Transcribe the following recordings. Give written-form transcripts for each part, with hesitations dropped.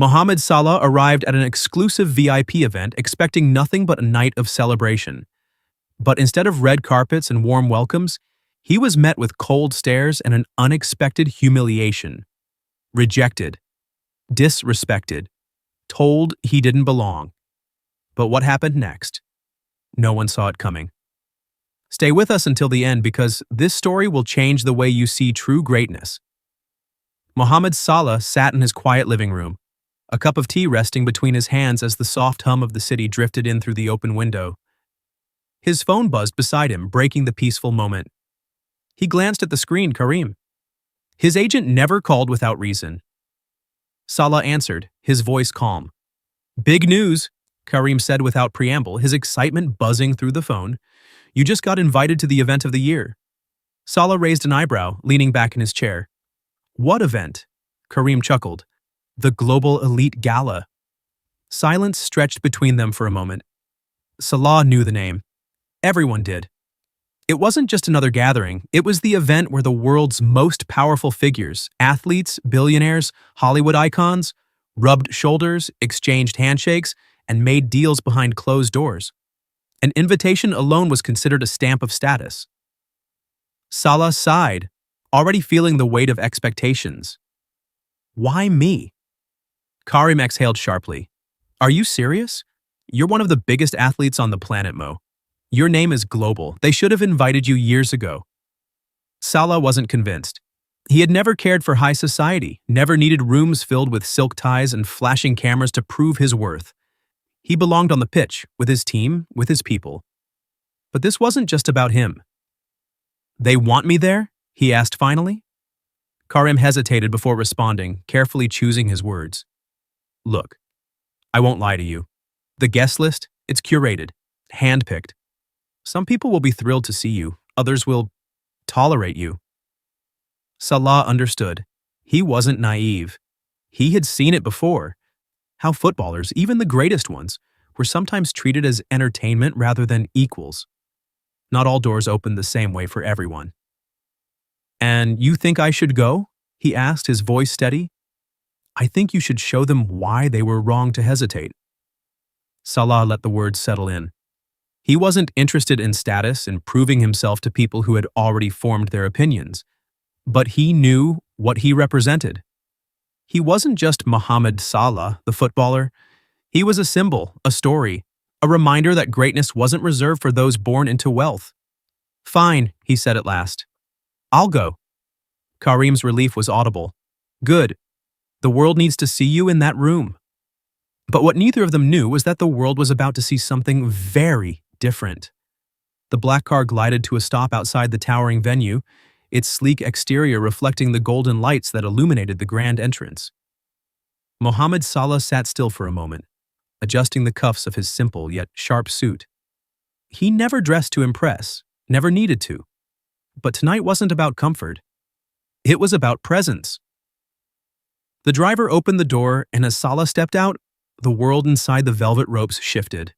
Mohamed Salah arrived at an exclusive VIP event expecting nothing but a night of celebration. But instead of red carpets and warm welcomes, he was met with cold stares and an unexpected humiliation. Rejected, disrespected, told he didn't belong. But what happened next? No one saw it coming. Stay with us until the end because this story will change the way you see true greatness. Mohamed Salah sat in his quiet living room, a cup of tea resting between his hands as the soft hum of the city drifted in through the open window. His phone buzzed beside him, breaking the peaceful moment. He glanced at the screen. Karim. His agent never called without reason. Salah answered, his voice calm. "Big news," Karim said without preamble, his excitement buzzing through the phone. "You just got invited to the event of the year." Salah raised an eyebrow, leaning back in his chair. "What event?" Karim chuckled. "The Global Elite Gala." Silence stretched between them for a moment. Salah knew the name. Everyone did. It wasn't just another gathering, it was the event where the world's most powerful figures, athletes, billionaires, Hollywood icons, rubbed shoulders, exchanged handshakes, and made deals behind closed doors. An invitation alone was considered a stamp of status. Salah sighed, already feeling the weight of expectations. "Why me?" Karim exhaled sharply. "Are you serious? You're one of the biggest athletes on the planet, Mo. Your name is global. They should have invited you years ago." Salah wasn't convinced. He had never cared for high society, never needed rooms filled with silk ties and flashing cameras to prove his worth. He belonged on the pitch, with his team, with his people. But this wasn't just about him. "They want me there?" he asked finally. Karim hesitated before responding, carefully choosing his words. "Look, I won't lie to you. The guest list, it's curated, handpicked. Some people will be thrilled to see you, others will tolerate you." Salah understood. He wasn't naive. He had seen it before. How footballers, even the greatest ones, were sometimes treated as entertainment rather than equals. Not all doors opened the same way for everyone. "And you think I should go?" he asked, his voice steady. "I think you should show them why they were wrong to hesitate." Salah let the words settle in. He wasn't interested in status and proving himself to people who had already formed their opinions. But he knew what he represented. He wasn't just Mohamed Salah, the footballer. He was a symbol, a story, a reminder that greatness wasn't reserved for those born into wealth. "Fine," he said at last. "I'll go." Karim's relief was audible. "Good. The world needs to see you in that room." But what neither of them knew was that the world was about to see something very different. The black car glided to a stop outside the towering venue, its sleek exterior reflecting the golden lights that illuminated the grand entrance. Mohamed Salah sat still for a moment, adjusting the cuffs of his simple yet sharp suit. He never dressed to impress, never needed to. But tonight wasn't about comfort. It was about presence. The driver opened the door, and as Salah stepped out, the world inside the velvet ropes shifted.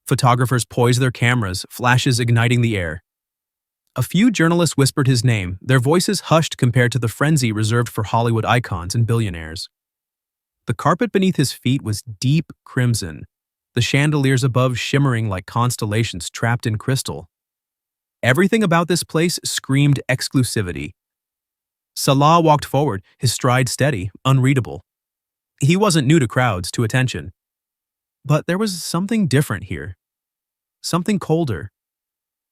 Photographers poised their cameras, flashes igniting the air. A few journalists whispered his name, their voices hushed compared to the frenzy reserved for Hollywood icons and billionaires. The carpet beneath his feet was deep crimson, the chandeliers above shimmering like constellations trapped in crystal. Everything about this place screamed exclusivity. Salah walked forward, his stride steady, unreadable. He wasn't new to crowds, to attention. But there was something different here. Something colder.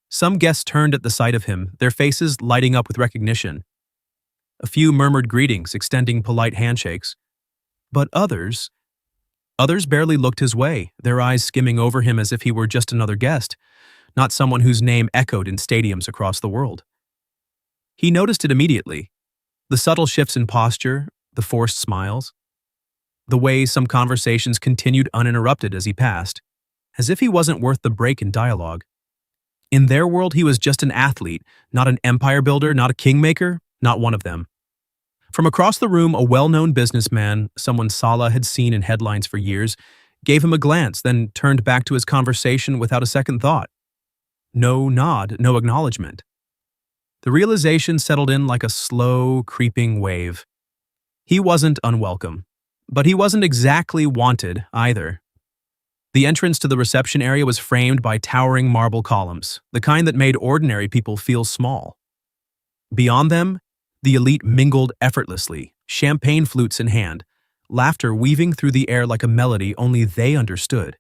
Some guests turned at the sight of him, their faces lighting up with recognition. A few murmured greetings, extending polite handshakes. But others barely looked his way, their eyes skimming over him as if he were just another guest, not someone whose name echoed in stadiums across the world. He noticed it immediately. The subtle shifts in posture, the forced smiles. The way some conversations continued uninterrupted as he passed, as if he wasn't worth the break in dialogue. In their world, he was just an athlete, not an empire builder, not a kingmaker, not one of them. From across the room, a well-known businessman, someone Salah had seen in headlines for years, gave him a glance, then turned back to his conversation without a second thought. No nod, no acknowledgement. The realization settled in like a slow, creeping wave. He wasn't unwelcome. But he wasn't exactly wanted either. The entrance to the reception area was framed by towering marble columns, the kind that made ordinary people feel small. Beyond them, the elite mingled effortlessly, champagne flutes in hand, laughter weaving through the air like a melody only they understood.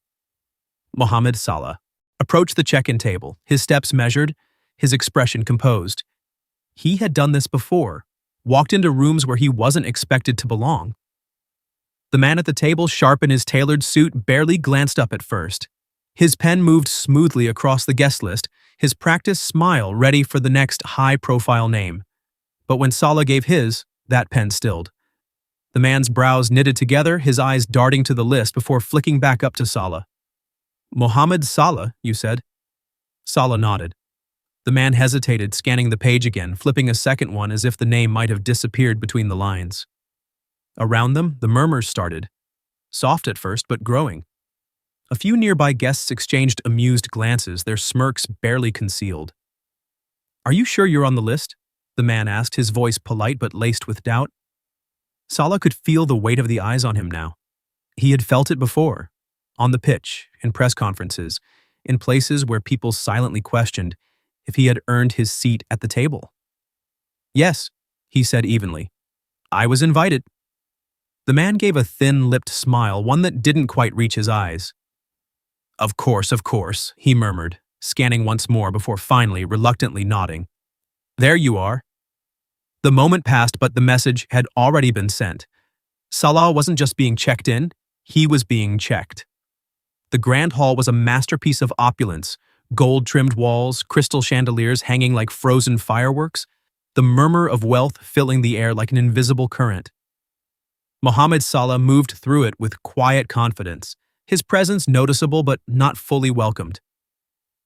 Mohamed Salah approached the check-in table, his steps measured, his expression composed. He had done this before, walked into rooms where he wasn't expected to belong. The man at the table, sharp in his tailored suit, barely glanced up at first. His pen moved smoothly across the guest list, his practiced smile ready for the next high-profile name. But when Salah gave his, that pen stilled. The man's brows knitted together, his eyes darting to the list before flicking back up to Salah. "Mohamed Salah, you said?" Salah nodded. The man hesitated, scanning the page again, flipping a second one as if the name might have disappeared between the lines. Around them, the murmurs started. Soft at first, but growing. A few nearby guests exchanged amused glances, their smirks barely concealed. "Are you sure you're on the list?" the man asked, his voice polite but laced with doubt. Salah could feel the weight of the eyes on him now. He had felt it before, on the pitch, in press conferences, in places where people silently questioned if he had earned his seat at the table. "Yes," he said evenly. "I was invited." The man gave a thin-lipped smile, one that didn't quite reach his eyes. Of course," he murmured, scanning once more before finally, reluctantly nodding. "There you are." The moment passed, but the message had already been sent. Salah wasn't just being checked in, he was being checked. The grand hall was a masterpiece of opulence, gold-trimmed walls, crystal chandeliers hanging like frozen fireworks, the murmur of wealth filling the air like an invisible current. Mohamed Salah moved through it with quiet confidence, his presence noticeable but not fully welcomed.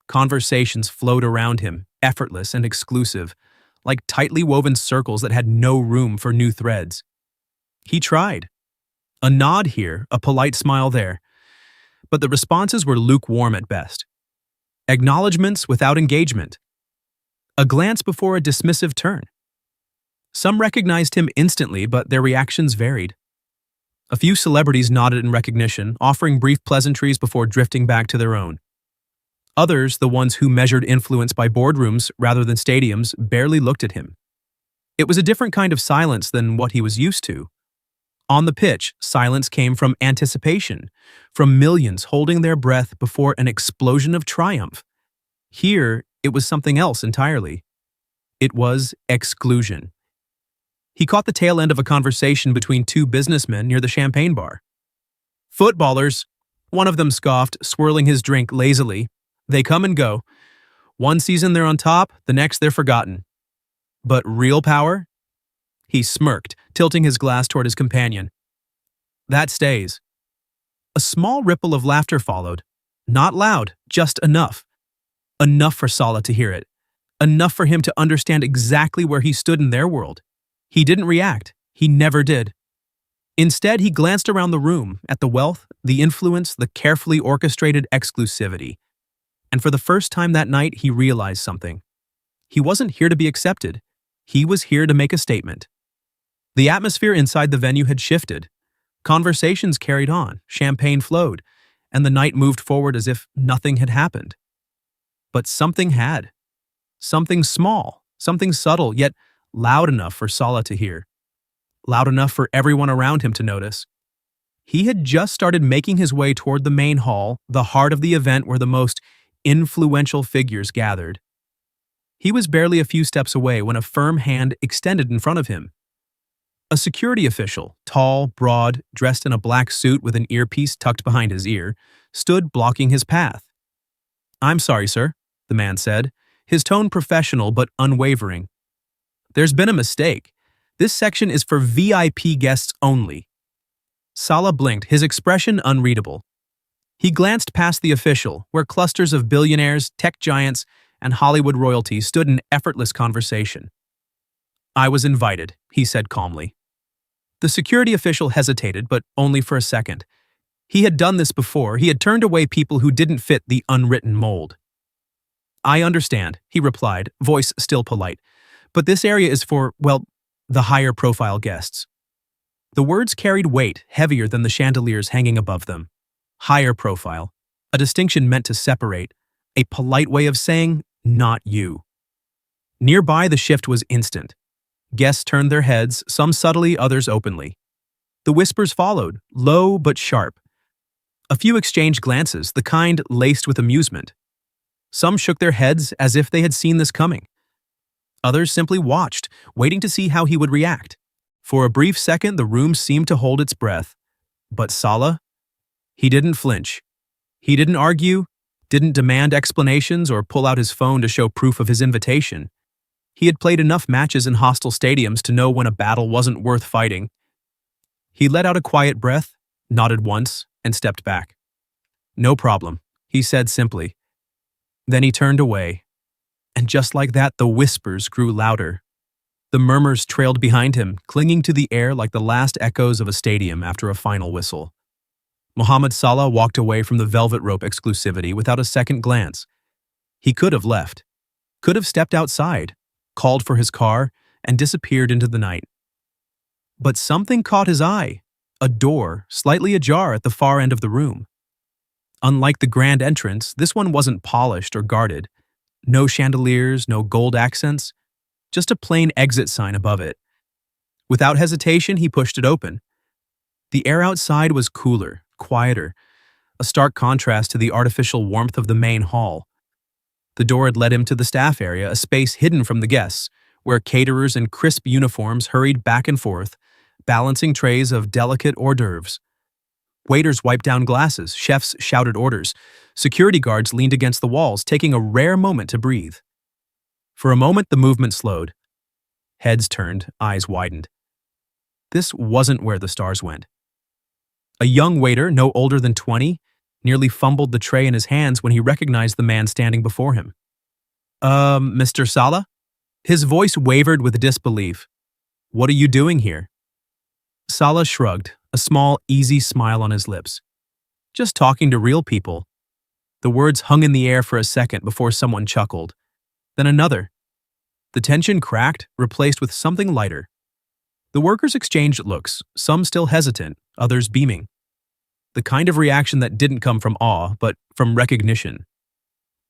Conversations flowed around him, effortless and exclusive, like tightly woven circles that had no room for new threads. He tried. A nod here, a polite smile there, but the responses were lukewarm at best. Acknowledgments without engagement. A glance before a dismissive turn. Some recognized him instantly, but their reactions varied. A few celebrities nodded in recognition, offering brief pleasantries before drifting back to their own. Others, the ones who measured influence by boardrooms rather than stadiums, barely looked at him. It was a different kind of silence than what he was used to. On the pitch, silence came from anticipation, from millions holding their breath before an explosion of triumph. Here, it was something else entirely. It was exclusion. He caught the tail end of a conversation between two businessmen near the champagne bar. "Footballers," one of them scoffed, swirling his drink lazily. "They come and go. One season they're on top, the next they're forgotten. But real power?" He smirked, tilting his glass toward his companion. "That stays." A small ripple of laughter followed. Not loud, just enough. Enough for Salah to hear it. Enough for him to understand exactly where he stood in their world. He didn't react. He never did. Instead, he glanced around the room, at the wealth, the influence, the carefully orchestrated exclusivity. And for the first time that night, he realized something. He wasn't here to be accepted. He was here to make a statement. The atmosphere inside the venue had shifted. Conversations carried on, champagne flowed, and the night moved forward as if nothing had happened. But something had. Something small, something subtle, yet loud enough for Salah to hear. Loud enough for everyone around him to notice. He had just started making his way toward the main hall, the heart of the event where the most influential figures gathered. He was barely a few steps away when a firm hand extended in front of him. A security official, tall, broad, dressed in a black suit with an earpiece tucked behind his ear, stood blocking his path. "I'm sorry, sir," the man said, his tone professional but unwavering. "There's been a mistake. This section is for VIP guests only." Salah blinked, his expression unreadable. He glanced past the official, where clusters of billionaires, tech giants, and Hollywood royalty stood in effortless conversation. "I was invited," he said calmly. The security official hesitated, but only for a second. He had done this before. He had turned away people who didn't fit the unwritten mold. "I understand," he replied, voice still polite. "But this area is for, well, the higher-profile guests." The words carried weight heavier than the chandeliers hanging above them. Higher profile, a distinction meant to separate, a polite way of saying, not you. Nearby, the shift was instant. Guests turned their heads, some subtly, others openly. The whispers followed, low but sharp. A few exchanged glances, the kind laced with amusement. Some shook their heads as if they had seen this coming. Others simply watched, waiting to see how he would react. For a brief second, the room seemed to hold its breath. But Salah? He didn't flinch. He didn't argue, didn't demand explanations or pull out his phone to show proof of his invitation. He had played enough matches in hostile stadiums to know when a battle wasn't worth fighting. He let out a quiet breath, nodded once, and stepped back. "No problem," he said simply. Then he turned away. And just like that, the whispers grew louder. The murmurs trailed behind him, clinging to the air like the last echoes of a stadium after a final whistle. Mohamed Salah walked away from the velvet rope exclusivity without a second glance. He could have left, could have stepped outside, called for his car, and disappeared into the night. But something caught his eye, a door slightly ajar at the far end of the room. Unlike the grand entrance, this one wasn't polished or guarded. No chandeliers, no gold accents, just a plain exit sign above it. Without hesitation, he pushed it open. The air outside was cooler, quieter, a stark contrast to the artificial warmth of the main hall. The door had led him to the staff area, a space hidden from the guests, where caterers in crisp uniforms hurried back and forth, balancing trays of delicate hors d'oeuvres. Waiters wiped down glasses, chefs shouted orders. Security guards leaned against the walls, taking a rare moment to breathe. For a moment, the movement slowed. Heads turned, eyes widened. This wasn't where the stars went. A young waiter, no older than 20, nearly fumbled the tray in his hands when he recognized the man standing before him. Mr. Salah?" His voice wavered with disbelief. "What are you doing here?" Salah shrugged, a small, easy smile on his lips. "Just talking to real people." The words hung in the air for a second before someone chuckled. Then another. The tension cracked, replaced with something lighter. The workers exchanged looks, some still hesitant, others beaming. The kind of reaction that didn't come from awe, but from recognition.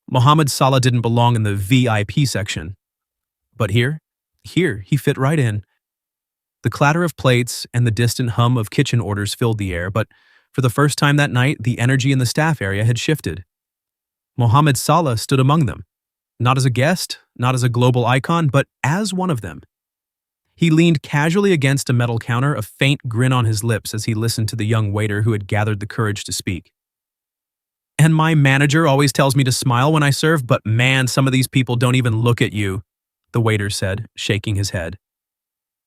Mohamed Salah didn't belong in the VIP section. But here, he fit right in. The clatter of plates and the distant hum of kitchen orders filled the air, but for the first time that night, the energy in the staff area had shifted. Mohamed Salah stood among them, not as a guest, not as a global icon, but as one of them. He leaned casually against a metal counter, a faint grin on his lips as he listened to the young waiter who had gathered the courage to speak. "And my manager always tells me to smile when I serve, but man, some of these people don't even look at you," the waiter said, shaking his head.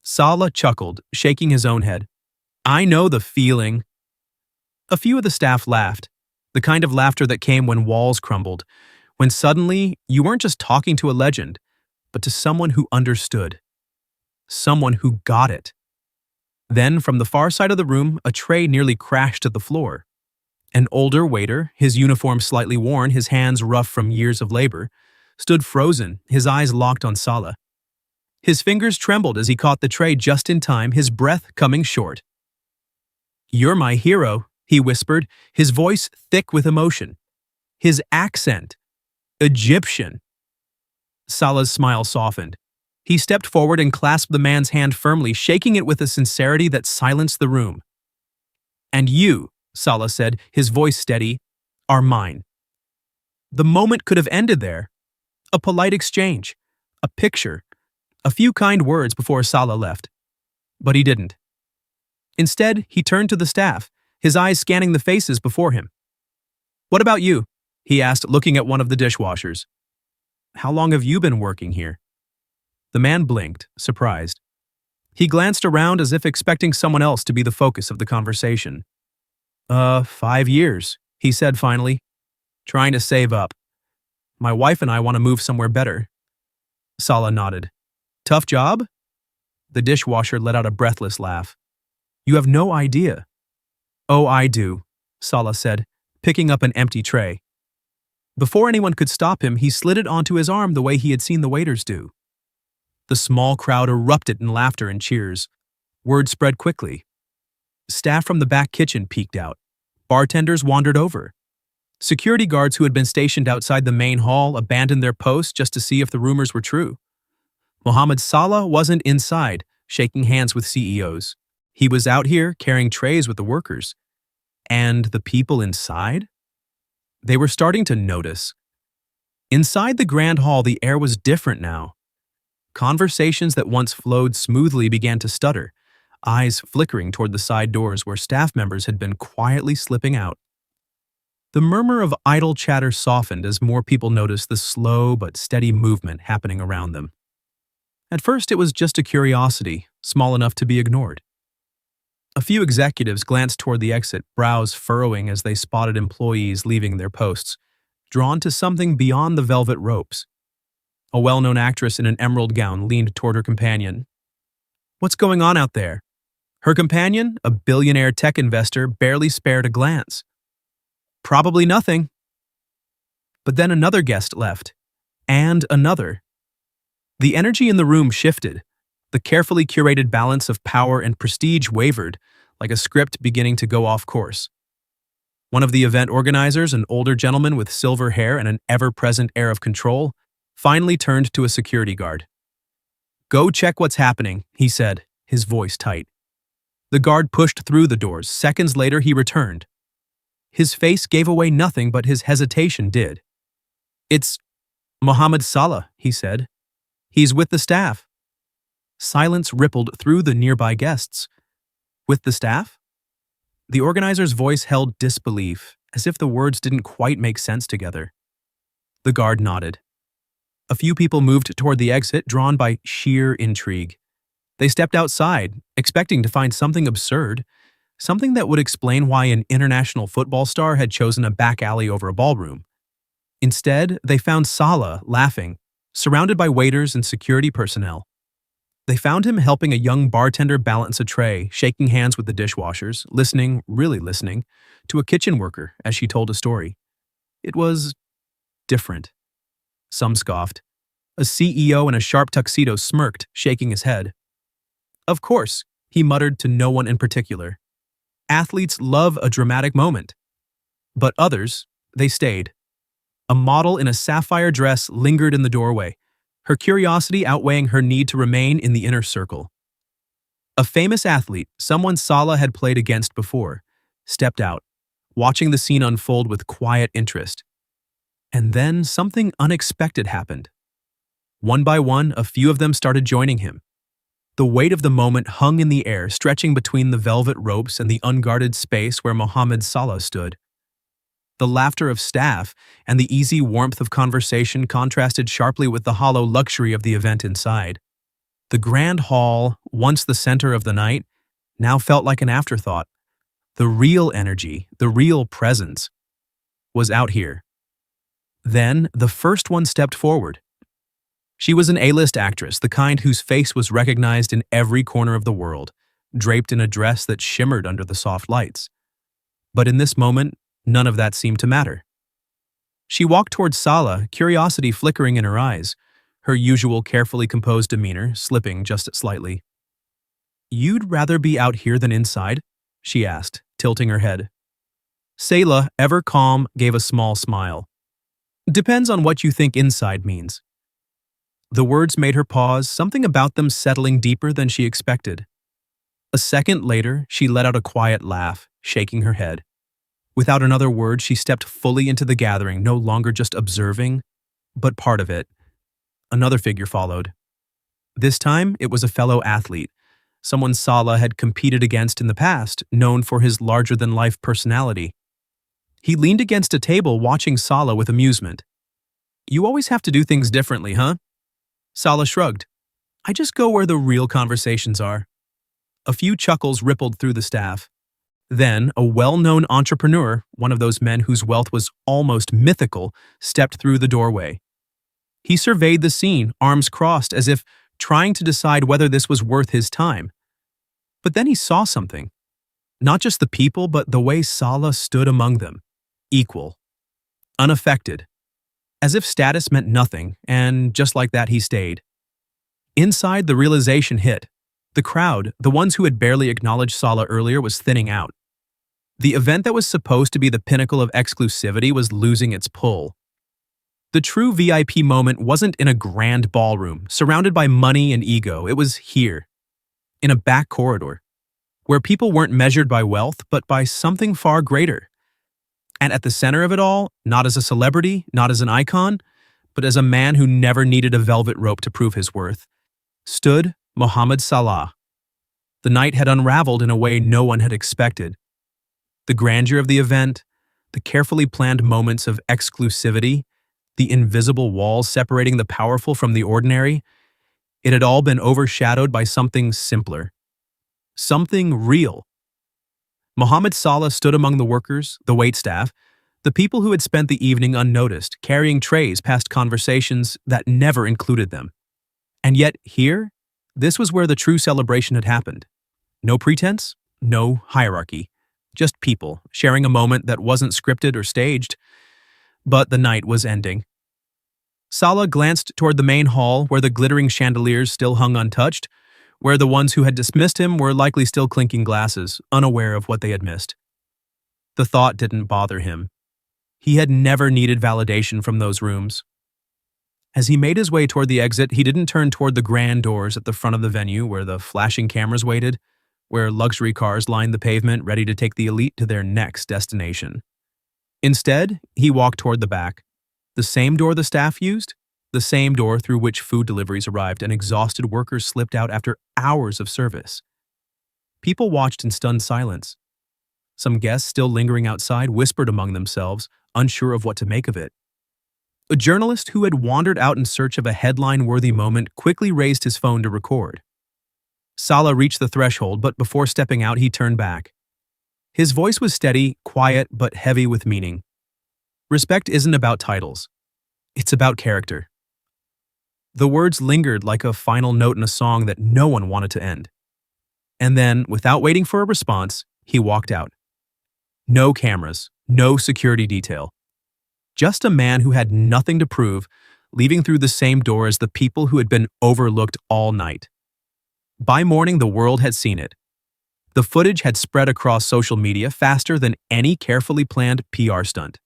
Salah chuckled, shaking his own head. "I know the feeling." A few of the staff laughed, the kind of laughter that came when walls crumbled, when suddenly you weren't just talking to a legend, but to someone who understood. Someone who got it. Then, from the far side of the room, a tray nearly crashed to the floor. An older waiter, his uniform slightly worn, his hands rough from years of labor, stood frozen, his eyes locked on Salah. His fingers trembled as he caught the tray just in time, his breath coming short. "You're my hero," he whispered, his voice thick with emotion. His accent. Egyptian. Salah's smile softened. He stepped forward and clasped the man's hand firmly, shaking it with a sincerity that silenced the room. "And you," Salah said, his voice steady, "are mine." The moment could have ended there. A polite exchange, a picture, a few kind words before Salah left. But he didn't. Instead, he turned to the staff, his eyes scanning the faces before him. "What about you?" he asked, looking at one of the dishwashers. "How long have you been working here?" The man blinked, surprised. He glanced around as if expecting someone else to be the focus of the conversation. 5 years, he said finally, trying to save up. My wife and I want to move somewhere better." Salah nodded. "Tough job?" The dishwasher let out a breathless laugh. "You have no idea." "Oh, I do," Salah said, picking up an empty tray. Before anyone could stop him, he slid it onto his arm the way he had seen the waiters do. The small crowd erupted in laughter and cheers. Word spread quickly. Staff from the back kitchen peeked out. Bartenders wandered over. Security guards who had been stationed outside the main hall abandoned their posts just to see if the rumors were true. Mohamed Salah wasn't inside, shaking hands with CEOs. He was out here carrying trays with the workers. And the people inside? They were starting to notice. Inside the grand hall, the air was different now. Conversations that once flowed smoothly began to stutter, eyes flickering toward the side doors where staff members had been quietly slipping out. The murmur of idle chatter softened as more people noticed the slow but steady movement happening around them. At first, it was just a curiosity, small enough to be ignored. A few executives glanced toward the exit, brows furrowing as they spotted employees leaving their posts, drawn to something beyond the velvet ropes. A well-known actress in an emerald gown leaned toward her companion. "What's going on out there?" Her companion, a billionaire tech investor, barely spared a glance. "Probably nothing." But then another guest left, and another. The energy in the room shifted. The carefully curated balance of power and prestige wavered, like a script beginning to go off course. One of the event organizers, an older gentleman with silver hair and an ever-present air of control, finally turned to a security guard. "Go check what's happening," he said, his voice tight. The guard pushed through the doors. Seconds later, he returned. His face gave away nothing, but his hesitation did. "It's Mohamed Salah," he said. "He's with the staff." Silence rippled through the nearby guests. "With the staff?" The organizer's voice held disbelief, as if the words didn't quite make sense together. The guard nodded. A few people moved toward the exit, drawn by sheer intrigue. They stepped outside, expecting to find something absurd, something that would explain why an international football star had chosen a back alley over a ballroom. Instead, they found Salah laughing, surrounded by waiters and security personnel. They found him helping a young bartender balance a tray, shaking hands with the dishwashers, listening, really listening, to a kitchen worker as she told a story. It was different. Some scoffed. A CEO in a sharp tuxedo smirked, shaking his head. "Of course," he muttered to no one in particular. "Athletes love a dramatic moment." But others, they stayed. A model in a sapphire dress lingered in the doorway, her curiosity outweighing her need to remain in the inner circle. A famous athlete, someone Salah had played against before, stepped out, watching the scene unfold with quiet interest. And then something unexpected happened. One by one, a few of them started joining him. The weight of the moment hung in the air, stretching between the velvet ropes and the unguarded space where Mohamed Salah stood. The laughter of staff and the easy warmth of conversation contrasted sharply with the hollow luxury of the event inside. The grand hall, once the center of the night, now felt like an afterthought. The real energy, the real presence, was out here. Then, the first one stepped forward. She was an A-list actress, the kind whose face was recognized in every corner of the world, draped in a dress that shimmered under the soft lights. But in this moment, none of that seemed to matter. She walked toward Salah, curiosity flickering in her eyes, her usual carefully composed demeanor slipping just slightly. "You'd rather be out here than inside?" she asked, tilting her head. Salah, ever calm, gave a small smile. "Depends on what you think inside means." The words made her pause, something about them settling deeper than she expected. A second later, she let out a quiet laugh, shaking her head. Without another word, she stepped fully into the gathering, no longer just observing, but part of it. Another figure followed. This time, it was a fellow athlete, someone Salah had competed against in the past, known for his larger-than-life personality. He leaned against a table, watching Salah with amusement. "You always have to do things differently, huh?" Salah shrugged. "I just go where the real conversations are." A few chuckles rippled through the staff. Then, a well-known entrepreneur, one of those men whose wealth was almost mythical, stepped through the doorway. He surveyed the scene, arms crossed, as if trying to decide whether this was worth his time. But then he saw something. Not just the people, but the way Salah stood among them. Equal. Unaffected. As if status meant nothing, and just like that he stayed. Inside, the realization hit. The crowd, the ones who had barely acknowledged Salah earlier, was thinning out. The event that was supposed to be the pinnacle of exclusivity was losing its pull. The true VIP moment wasn't in a grand ballroom, surrounded by money and ego. It was here, in a back corridor, where people weren't measured by wealth, but by something far greater. And at the center of it all, not as a celebrity, not as an icon, but as a man who never needed a velvet rope to prove his worth, stood Mohamed Salah. The night had unraveled in a way no one had expected. The grandeur of the event, the carefully planned moments of exclusivity, the invisible walls separating the powerful from the ordinary, it had all been overshadowed by something simpler. Something real. Mohamed Salah stood among the workers, the waitstaff, the people who had spent the evening unnoticed, carrying trays past conversations that never included them. And yet here, this was where the true celebration had happened. No pretense, no hierarchy, just people sharing a moment that wasn't scripted or staged. But the night was ending. Salah glanced toward the main hall where the glittering chandeliers still hung untouched, where the ones who had dismissed him were likely still clinking glasses, unaware of what they had missed. The thought didn't bother him. He had never needed validation from those rooms. As he made his way toward the exit, he didn't turn toward the grand doors at the front of the venue where the flashing cameras waited, where luxury cars lined the pavement ready to take the elite to their next destination. Instead, he walked toward the back, the same door the staff used, the same door through which food deliveries arrived and exhausted workers slipped out after hours of service. People watched in stunned silence. Some guests, still lingering outside, whispered among themselves, unsure of what to make of it. A journalist who had wandered out in search of a headline-worthy moment quickly raised his phone to record. Salah reached the threshold, but before stepping out, he turned back. His voice was steady, quiet, but heavy with meaning. Respect isn't about titles. It's about character. The words lingered like a final note in a song that no one wanted to end. And then, without waiting for a response, he walked out. No cameras, no security detail. Just a man who had nothing to prove, leaving through the same door as the people who had been overlooked all night. By morning, the world had seen it. The footage had spread across social media faster than any carefully planned PR stunt.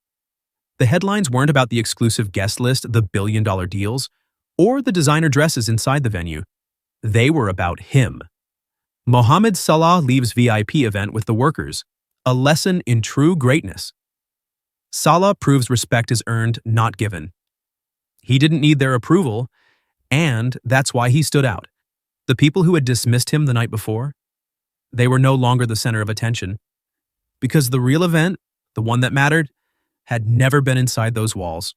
The headlines weren't about the exclusive guest list, the billion-dollar deals, or the designer dresses inside the venue. They were about him. Mohamed Salah leaves VIP event with the workers, a lesson in true greatness. Salah proves respect is earned, not given. He didn't need their approval, and that's why he stood out. The people who had dismissed him the night before, they were no longer the center of attention, because the real event, the one that mattered, had never been inside those walls.